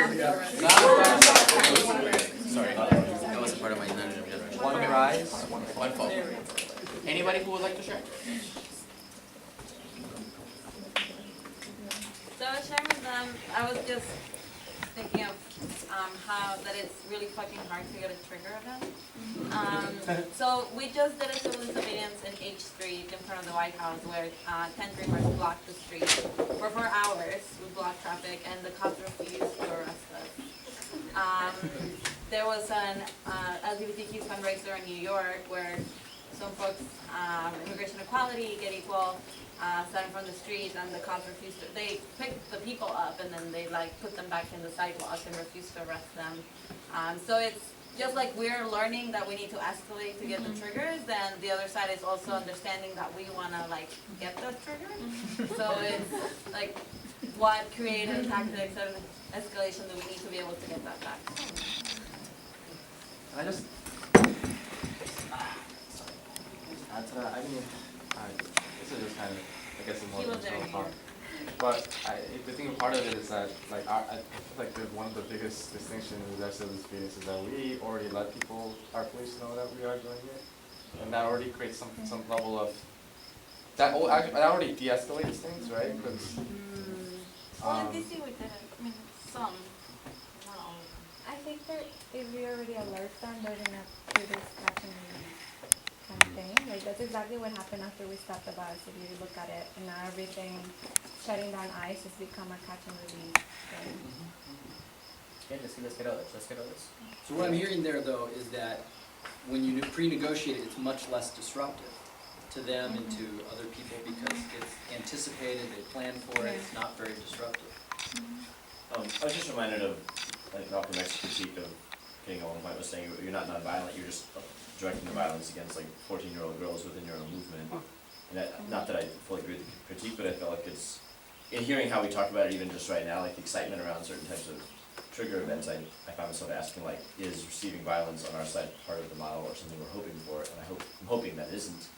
Sorry, that wasn't part of my narrative generation. One rise, One fall. Anybody who would like to share? So I was sharing with them, I was just thinking of how that it's really fucking hard to get a trigger event. So we just did a civil disobedience in H Street in front of the White House where 10 Dreamers blocked the street for 4 hours. We blocked traffic and the cops refused to arrest us. There was an LGBTQ fundraiser in New York where some folks, immigration equality, get equal, stand from the street and the cops refused to, they picked the people up and then they like put them back in the sidewalks and refused to arrest them. So it's just like we're learning that we need to escalate to get the triggers, then the other side is also understanding that we want to like get the trigger. So it's like what creative tactics and escalation do we need to be able to get that back? I just add to that. I mean, this is just kind of, I guess, a more personal thought. But the thing, part of it is that, like, I feel like one of the biggest distinctions with our civil disobedience is that we already let people, our police, know that we are doing it, and that already creates some level of that already de-escalates things, right? Because Well, in DC we did it. I mean, some, not all of them. I think that if we already alert them, they're gonna do this catch and release kind of thing. Like that's exactly what happened after we stopped the bus. If you look at it, and now everything shutting down ICE has become a catch and release thing. Okay, let's get others. So what I'm hearing there, though, is that when you pre-negotiate it, it's much less disruptive to them and to other people because it's anticipated, they plan for it, it's not very disruptive. I was just reminded of like Malcolm X's critique of getting on point was saying you're not nonviolent, you're just directing the violence against like 14-year-old girls within your own movement. And that, not that I fully agree with the critique, but I felt like it's, in hearing how we talk about it even just right now, like the excitement around certain types of trigger events, I found myself asking like, is receiving violence on our side part of the model or something we're hoping for? And I'm hoping that isn't.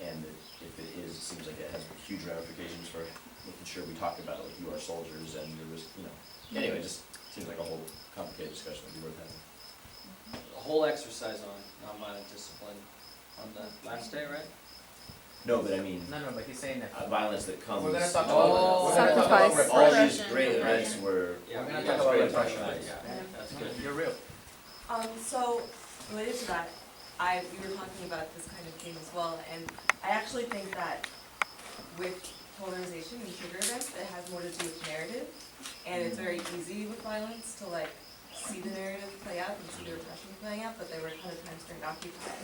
And if it is, it seems like it has huge ramifications for making sure we talk about it like you are soldiers and there was, you know. Anyway, it just seems like a whole complicated discussion that we were having. A whole exercise on nonviolent discipline on the last day, right? No, but I mean, No, but he's saying that. violence that comes. We're gonna talk Oh. about Sacrifice. All these Repression. great events were. Yeah, We're gonna we talk got about great repression. advice. Yeah. That's good. You're real. So related to that, we were talking about this kind of theme as well, and I actually think that with polarization and trigger events, it has more to do with narrative, and it's very easy with violence to like see the narrative play out and see the repression playing out, but there were kind of times during Occupy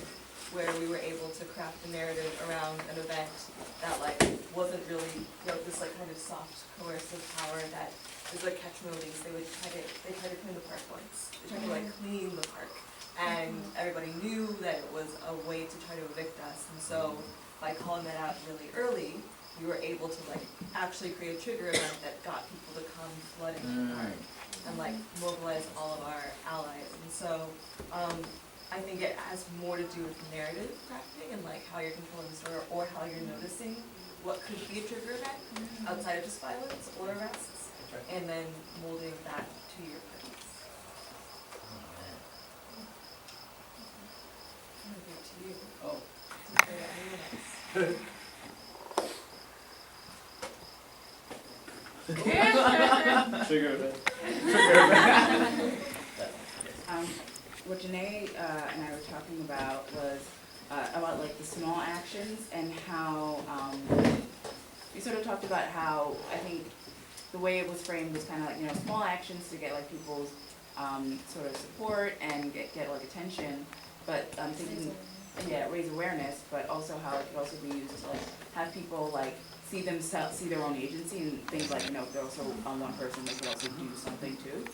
where we were able to craft a narrative around an event that like wasn't really, you know, this like kind of soft coercive power that is like catch and release. They tried to clean the park once. They tried to like clean the park. And everybody knew that it was a way to try to evict us, and so by calling that out really early, we were able to like actually create a trigger event that got people to come flooding the park and like mobilize all of our allies. And so I think it has more to do with narrative crafting and like how you're controlling the story or how you're noticing what could be a trigger event outside of just violence or arrests, and then molding that to your purpose. I'm gonna give it to you. Oh. Compare to anyone else. Trigger event. What Janae and I were talking about was about like the small actions and how we sort of talked about how I think the way it was framed was kind of like, you know, small actions to get like people's sort of support and get like attention, but I'm thinking, yeah, raise awareness, but also how it could also be used to like have people like see themselves, see their own agency and things like, you know, if they're also on one person, they could also do something too.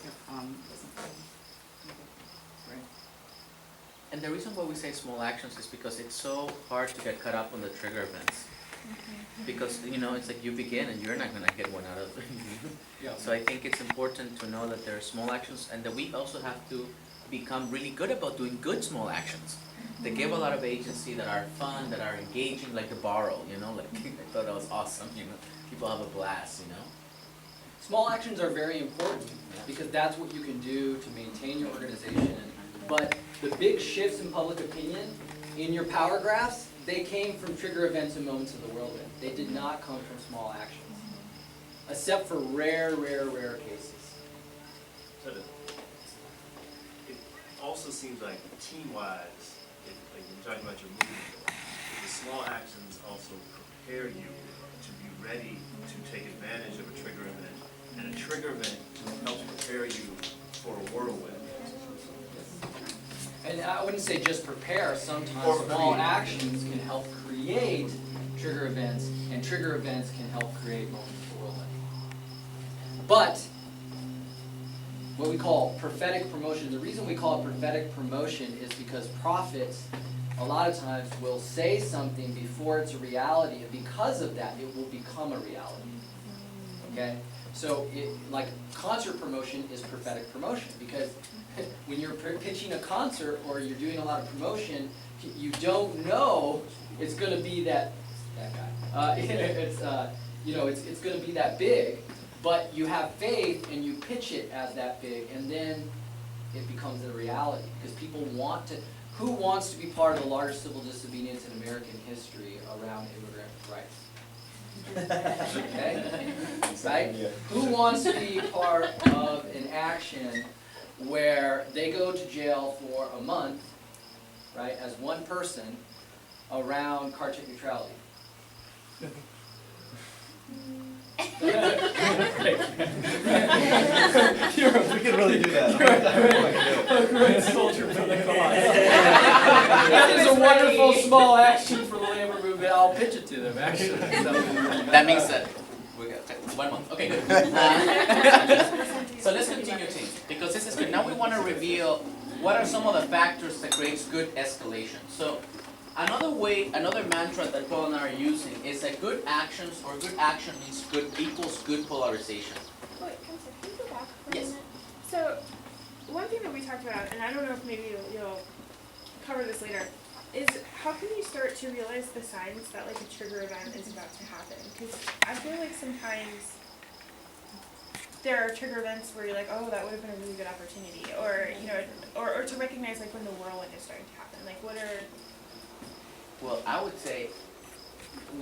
And the reason why we say small actions is because it's so hard to get caught up on the trigger events. Because, you know, it's like you begin and you're not gonna get one out of it. Yeah. So I think it's important to know that there are small actions and that we also have to become really good about doing good small actions. That give a lot of agency, that are fun, that are engaging, like the borrow, you know, like I thought that was awesome, you know. People have a blast, you know. Small actions are very important because that's what you can do to maintain your organization. But the big shifts in public opinion in your power graphs, they came from trigger events and moments of the whirlwind. They did not come from small actions, except for rare cases. So it also seems like team-wise, if like you're talking about your movement, the small actions also prepare you to be ready to take advantage of a trigger event, and a trigger event helps prepare you for a whirlwind. And I wouldn't say just prepare, sometimes Or small create. actions can help create trigger events, and trigger events can help create moments of whirlwind. But what we call prophetic promotion, the reason we call it prophetic promotion is because prophets a lot of times will say something before it's a reality, and because of that it will become a reality. Okay? So like concert promotion is prophetic promotion, because when you're pitching a concert or you're doing a lot of promotion, you don't know it's going to be that guy. It's going to be that big, but you have faith and you pitch it as that big, and then it becomes a reality because people want to. Who wants to be part of the largest civil disobedience in American history around immigrant rights? Okay, right? Who wants to be part of an action where they go to jail for a month, right, as one person around car check neutrality? We could really do that. A great soldier for the cause. That is a wonderful small action for the labor movement. I'll pitch it to them, actually. That means that we got 1 month. Okay, good. So let's continue, team, because this is good. Now we want to reveal what are some of the factors that creates good escalation. So another mantra that Paul and I are using is that good actions or good action means good equals good polarization. Wait, I'm sorry, can you go back for a Yes. minute? So, one thing that we talked about, and I don't know if maybe you'll cover this later, is how can you start to realize the signs that like a trigger event is about to happen? Because I feel like sometimes there are trigger events where you're like, oh, that would have been a really good opportunity, or or to recognize like when the whirlwind is starting to happen. Like, what are Well, I would say,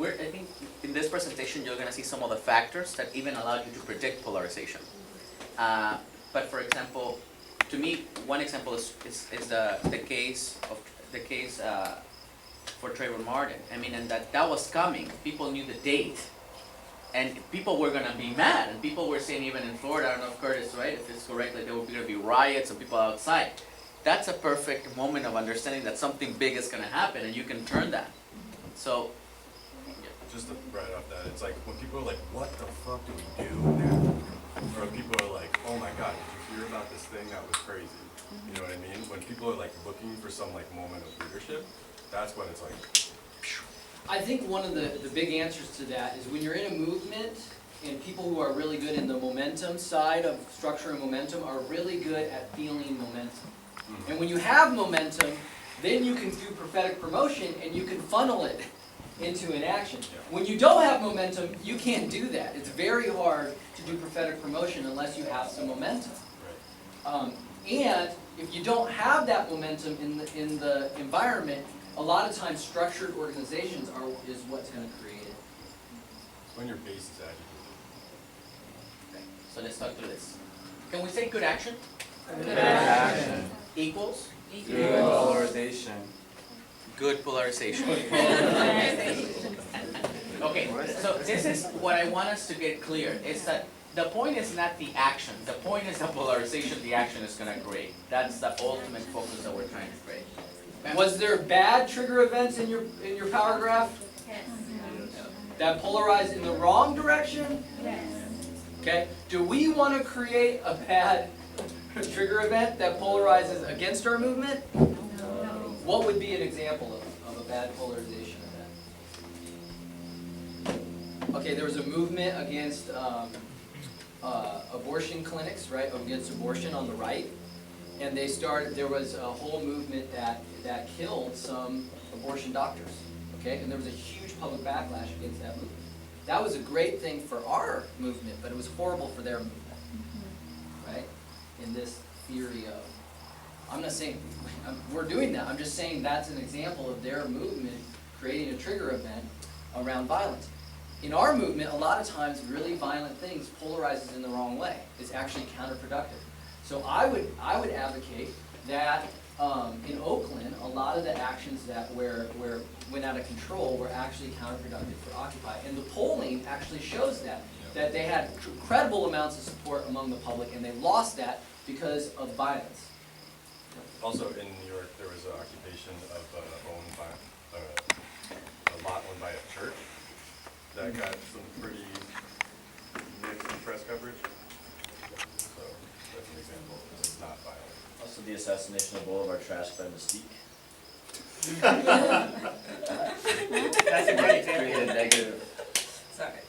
I think in this presentation you're going to see some of the factors that even allow you to predict polarization. But for example, to me, one example is the case for Trayvon Martin. I mean, and that was coming. People knew the date, and people were going to be mad. And people were saying, even in Florida, I don't know if Curtis, right, if it's correct, like there were going to be riots and people outside. That's a perfect moment of understanding that something big is going to happen, and you can turn that. So, Just to write off that, it's like when people are like, what the fuck do we do now? Or people are like, oh my god, did you hear about this thing? That was crazy. You know what I mean? When people are like looking for some like moment of leadership, that's when it's like, I think one of the big answers to that is when you're in a movement, and people who are really good in the momentum side of structure and momentum are really good at feeling momentum. And when you have momentum, then you can do prophetic promotion and you can funnel it into an action. When you don't have momentum, you can't do that. It's very hard to do prophetic promotion unless you have some momentum. And if you don't have that momentum in the environment, a lot of times structured organizations is what's going to create it. when your base is agitated. okay, so let's talk through this. Can we say good action? Good action. Equals? Good polarization. Good polarization. Okay, so this is what I want us to get clear, is that the point is not the action, the point is the polarization the action is going to create. That's the ultimate focus that we're trying to create. Was there bad trigger events in your power graph that polarized in the wrong direction? Yes. Okay, do we want to create a bad trigger event that polarizes against our movement? What would be an example of a bad polarization event? Okay, there was a movement against abortion clinics, right, against abortion on the right. And there was a whole movement that killed some abortion doctors, okay? And there was a huge public backlash against that movement. That was a great thing for our movement, but it was horrible for their movement, right? In this theory of, I'm not saying we're doing that, I'm just saying that's an example of their movement creating a trigger event around violence. In our movement, a lot of times really violent things polarizes in the wrong way. It's actually counterproductive. So I would advocate that in Oakland, a lot of the actions that went out of control were actually counterproductive for Occupy. And the polling actually shows that they had incredible amounts of support among the public, and they lost that because of violence. Also in New York, there was an occupation of a lot owned by a church that got some pretty mixed press coverage. So that's an example. It's not violent. Also the assassination of Boulevard Trash by Mystique. That's a great example. Created negative Sorry.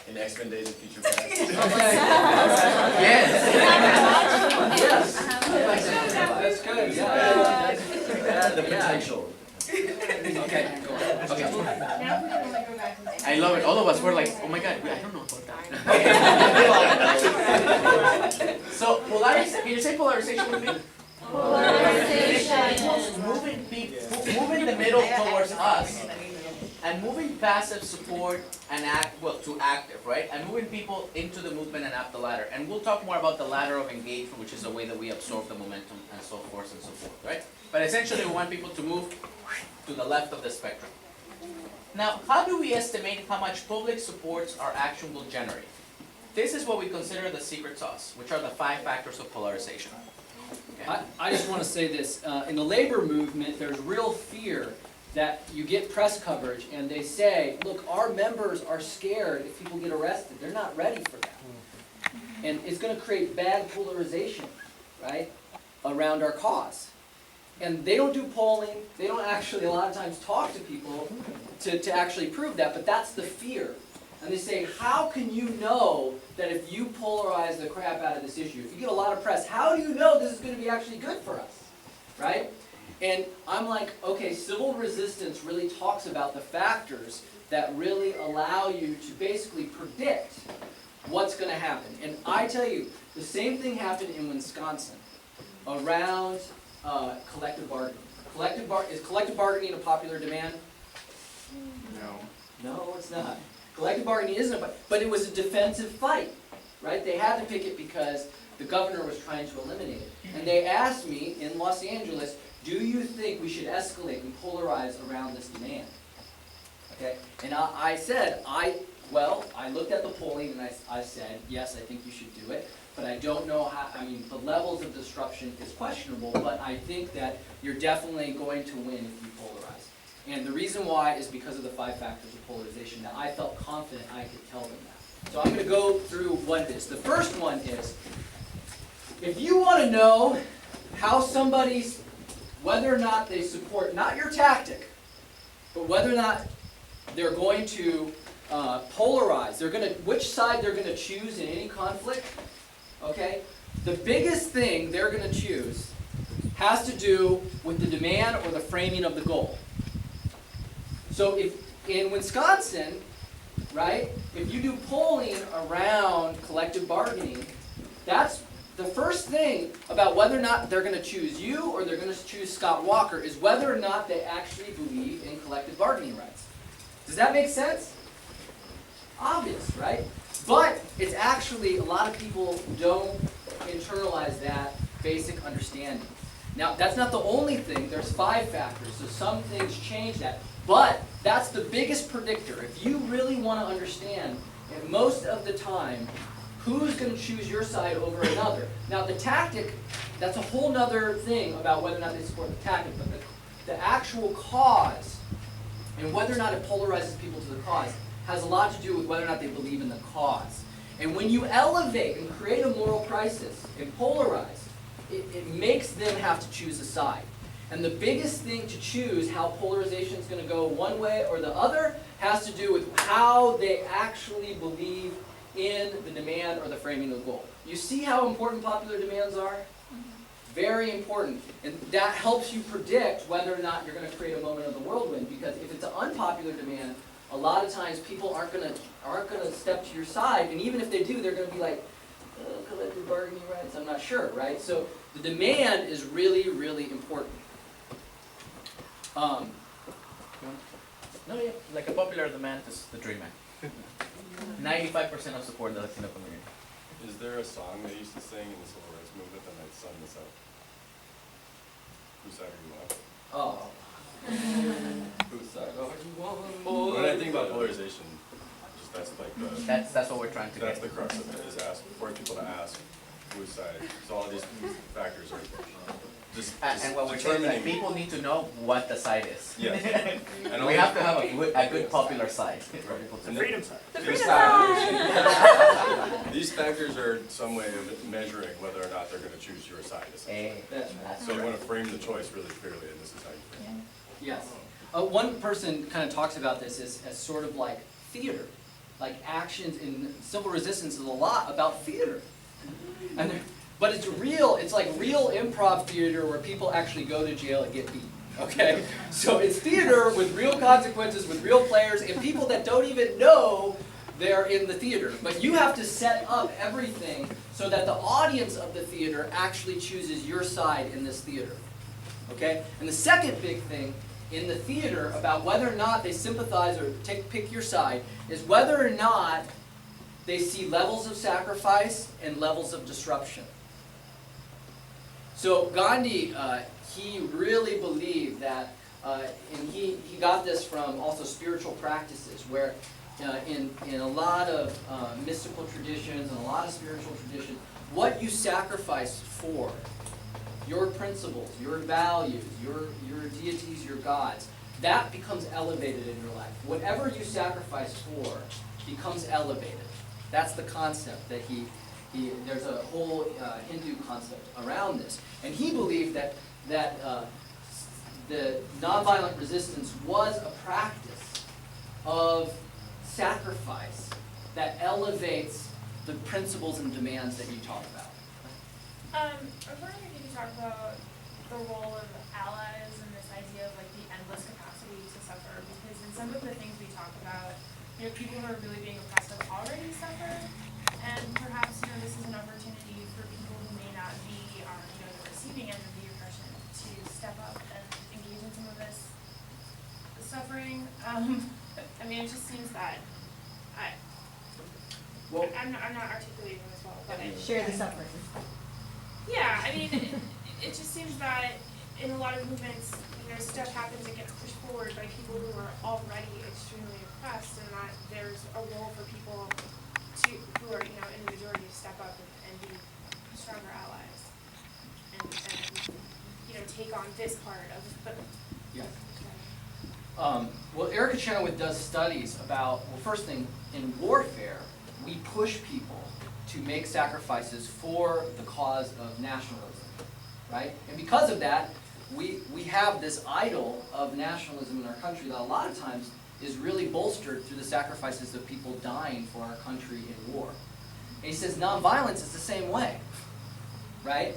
in X-Men Days of Future Past. Yes. Yes. That's good, yeah. The potential. Okay, go on. Okay. Now we can only go back and I love it. All of us were like, oh my god, I don't know about that. So polarization. Can you say polarization with me? Polarization. Moving the middle towards us, and moving passive support and to active, right? And moving people into the movement and up the ladder. And we'll talk more about the ladder of engagement, which is a way that we absorb the momentum and so forth and so forth, right? But essentially we want people to move to the left of the spectrum. Now, how do we estimate how much public supports our action will generate? This is what we consider the secret sauce, which are the 5 factors of polarization. Okay. I just want to say this, in the labor movement, there's real fear that you get press coverage and they say, look, our members are scared if people get arrested. They're not ready for that. And it's going to create bad polarization, right, around our cause. And they don't do polling, they don't actually a lot of times talk to people to actually prove that, but that's the fear. And they say, how can you know that if you polarize the crap out of this issue, if you get a lot of press, how do you know this is going to be actually good for us, right? And I'm like, okay, civil resistance really talks about the factors that really allow you to basically predict what's going to happen. And I tell you, the same thing happened in Wisconsin around collective bargaining. Is collective bargaining a popular demand? No. No, it's not. Collective bargaining isn't, but it was a defensive fight, right? They had to pick it because the governor was trying to eliminate it. And they asked me in Los Angeles, do you think we should escalate and polarize around this demand? Okay, and I said, I looked at the polling and I said, yes, I think you should do it, but I don't know how, I mean, the levels of disruption is questionable, but I think that you're definitely going to win if you polarize. And the reason why is because of the 5 factors of polarization that I felt confident I could tell them that. So I'm going to go through what it is. The first one is, if you want to know how somebody's, whether or not they support, not your tactic, but whether or not they're going to polarize, which side they're going to choose in any conflict, okay? The biggest thing they're going to choose has to do with the demand or the framing of the goal. So if in Wisconsin, right, if you do polling around collective bargaining, that's the first thing about whether or not they're going to choose you or they're going to choose Scott Walker is whether or not they actually believe in collective bargaining rights. Does that make sense? Obvious, right? But it's actually, a lot of people don't internalize that basic understanding. Now, that's not the only thing. There's 5 factors, so some things change that. But that's the biggest predictor. If you really want to understand, and most of the time, who's going to choose your side over another. Now, the tactic, that's a whole other thing about whether or not they support the tactic, but the actual cause and whether or not it polarizes people to the cause has a lot to do with whether or not they believe in the cause. And when you elevate and create a moral crisis and polarize, it makes them have to choose a side. And the biggest thing to choose how polarization is going to go one way or the other has to do with how they actually believe in the demand or the framing of the goal. You see how important popular demands are? Very important. And that helps you predict whether or not you're going to create a moment of the whirlwind, because if it's an unpopular demand, a lot of times people aren't gonna step to your side, and even if they do, they're gonna be like, collective bargaining rights, I'm not sure, right? So the demand is really, really important. No, yeah, like a popular demand is the Dream Act. 95% of support in the Latino community. Is there a song they used to sing in the civil rights movement that might sum this up? Whose side are you on? Oh. Whose Sorry, are you on, boy? When I think about polarization, just that's like the That's what we're trying to that's get. the crux of it, is ask for people to ask whose side. So all these factors are just And what we're saying is that determining. people need to know what the side is. Yes. And We have to have a good popular side for people to The know. freedom side. These factors, these factors are some way of measuring whether or not they're going to choose your side. essentially. That's right. So you want to frame the choice really clearly, and this is how you frame it. Yes. One person kind of talks about this as sort of like theater. Like actions in civil resistance is a lot about theater. And but it's like real improv theater where people actually go to jail and get beat. Okay? So it's theater with real consequences, with real players, and people that don't even know they're in the theater. But you have to set up everything so that the audience of the theater actually chooses your side in this theater. Okay? And the second big thing in the theater about whether or not they sympathize or pick your side is whether or not they see levels of sacrifice and levels of disruption. So Gandhi, he really believed that, and he got this from also spiritual practices, where in a lot of mystical traditions and a lot of spiritual traditions, what you sacrifice for, your principles, your values, your deities, your gods, that becomes elevated in your life. Whatever you sacrifice for becomes elevated. That's the concept that there's a whole Hindu concept around this. And he believed that the nonviolent resistance was a practice of sacrifice that elevates the principles and demands that you talk about. I was wondering if you could talk about the role of allies and this idea of like the endless capacity to suffer, because in some of the things we talk about, people who are really being oppressed have already suffered, and perhaps this is an opportunity for people who may not be on the receiving end of the oppression to step up and engage in some of this suffering. I mean, it just seems that I'm not articulating this well, but Share the suffering. yeah, I mean, it just seems that in a lot of movements, stuff happens and gets pushed forward by people who are already extremely oppressed, and that there's a role for people who are, in the majority to step up and be stronger allies, and take on this part of the. Yeah. Well, Erica Chenoweth does studies about, well, first thing, in warfare, we push people to make sacrifices for the cause of nationalism, right? And because of that, we have this idol of nationalism in our country that a lot of times is really bolstered through the sacrifices of people dying for our country in war. And he says nonviolence is the same way, right?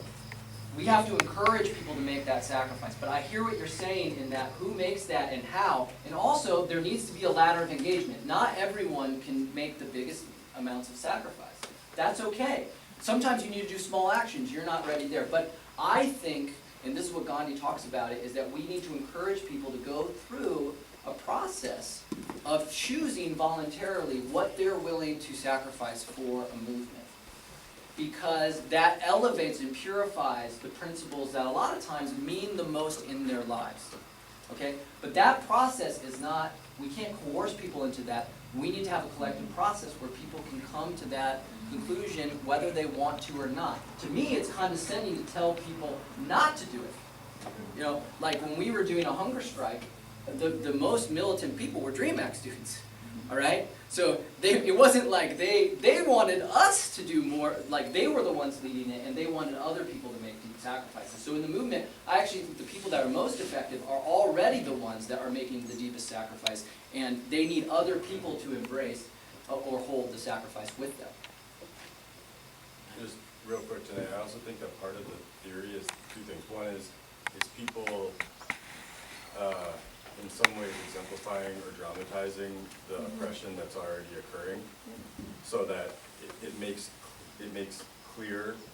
We have to encourage people to make that sacrifice. But I hear what you're saying in that who makes that and how. And also, there needs to be a ladder of engagement. Not everyone can make the biggest amounts of sacrifice. That's okay. Sometimes you need to do small actions. You're not ready there. But I think, and this is what Gandhi talks about, is that we need to encourage people to go through a process of choosing voluntarily what they're willing to sacrifice for a movement. Because that elevates and purifies the principles that a lot of times mean the most in their lives. Okay? But that process is not, we can't coerce people into that. We need to have a collective process where people can come to that conclusion whether they want to or not. To me, it's condescending to tell people not to do it. Like when we were doing a hunger strike, the most militant people were Dream Act students. All right? So it wasn't like they wanted us to do more, like they were the ones leading it, and they wanted other people to make deep sacrifices. So in the movement, I actually think the people that are most effective are already the ones that are making the deepest sacrifice, and they need other people to embrace or hold the sacrifice with them. Just real quick today, I also think that part of the theory is two things. One is people in some ways exemplifying or dramatizing the oppression that's already occurring, so that it makes clear